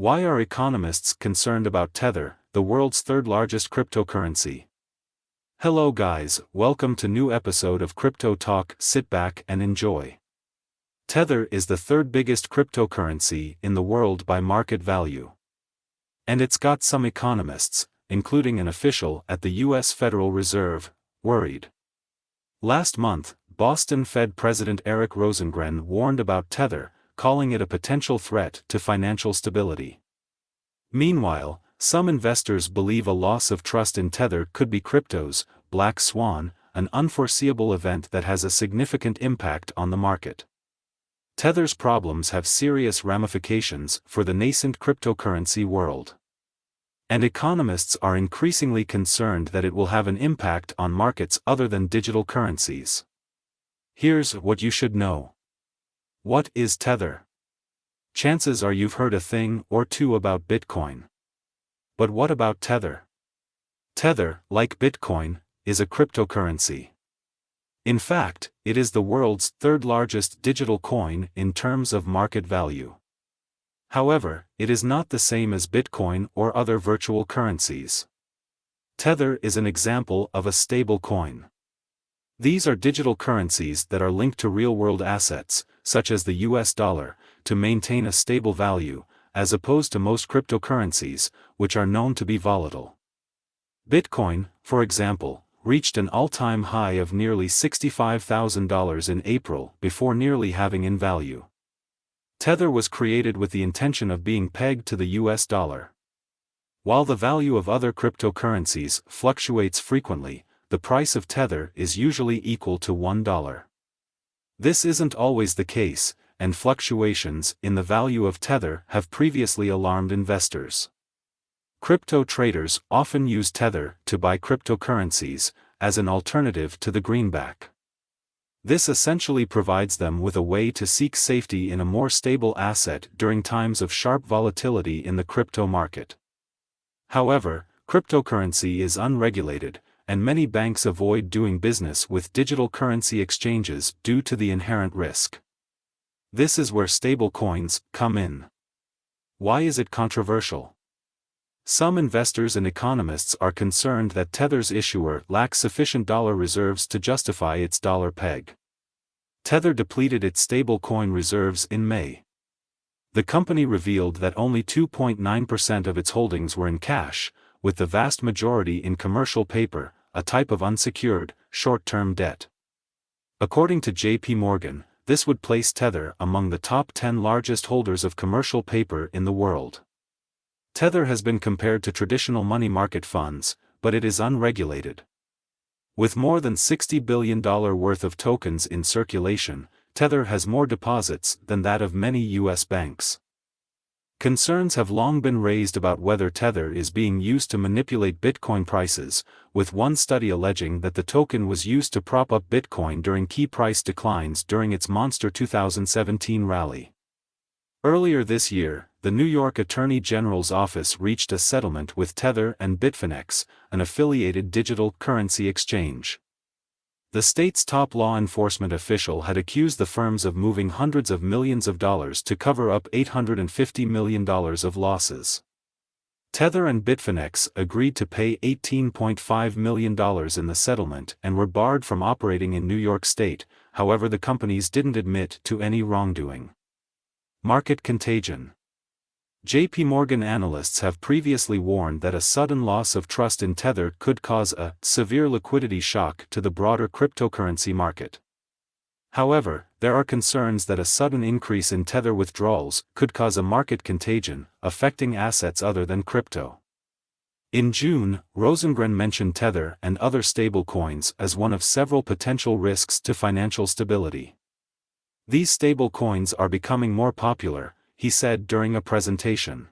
Why are economists concerned about Tether, the world's third largest cryptocurrency? Hello guys, welcome to new episode of Crypto Talk. Sit back and enjoy. Tether is the third biggest cryptocurrency in the world by market value. And it's got some economists, including an official at the US Federal Reserve, worried. Last month, Boston Fed President Eric Rosengren warned about Tether, calling it a potential threat to financial stability. Meanwhile, some investors believe a loss of trust in Tether could be crypto's black swan, an unforeseeable event that has a significant impact on the market. Tether's problems have serious ramifications for the nascent cryptocurrency world. And economists are increasingly concerned that it will have an impact on markets other than digital currencies. Here's what you should know. What is Tether? Chances are you've heard a thing or two about Bitcoin. But what about Tether? Tether, like Bitcoin, is a cryptocurrency. In fact, it is the world's third largest digital coin in terms of market value. However, it is not the same as Bitcoin or other virtual currencies. Tether is an example of a stable coin. These are digital currencies that are linked to real-world assets, such as the US dollar, to maintain a stable value, as opposed to most cryptocurrencies, which are known to be volatile. Bitcoin, for example, reached an all-time high of nearly $65,000 in April before nearly halving in value. Tether was created with the intention of being pegged to the US dollar. While the value of other cryptocurrencies fluctuates frequently, the price of Tether is usually equal to $1. This isn't always the case, and fluctuations in the value of Tether have previously alarmed investors. Crypto traders often use Tether to buy cryptocurrencies, as an alternative to the greenback. This essentially provides them with a way to seek safety in a more stable asset during times of sharp volatility in the crypto market. However, cryptocurrency is unregulated, and many banks avoid doing business with digital currency exchanges due to the inherent risk. This is where stablecoins come in. Why is it controversial? Some investors and economists are concerned that Tether's issuer lacks sufficient dollar reserves to justify its dollar peg. Tether depleted its stablecoin reserves in May. The company revealed that only 2.9% of its holdings were in cash, with the vast majority in commercial paper, a type of unsecured, short-term debt. According to J.P. Morgan, this would place Tether among the top 10 largest holders of commercial paper in the world. Tether has been compared to traditional money market funds, but it is unregulated. With more than $60 billion worth of tokens in circulation, Tether has more deposits than that of many U.S. banks. Concerns have long been raised about whether Tether is being used to manipulate Bitcoin prices, with one study alleging that the token was used to prop up Bitcoin during key price declines during its monster 2017 rally. Earlier this year, the New York Attorney General's office reached a settlement with Tether and Bitfinex, an affiliated digital currency exchange. The state's top law enforcement official had accused the firms of moving hundreds of millions of dollars to cover up $850 million of losses. Tether and Bitfinex agreed to pay $18.5 million in the settlement and were barred from operating in New York State, however the companies didn't admit to any wrongdoing. Market contagion. J.P. Morgan analysts have previously warned that a sudden loss of trust in Tether could cause a severe liquidity shock to the broader cryptocurrency market. However, there are concerns that a sudden increase in Tether withdrawals could cause a market contagion, affecting assets other than crypto. In June, Rosengren mentioned Tether and other stablecoins as one of several potential risks to financial stability. These stablecoins are becoming more popular, he said during a presentation.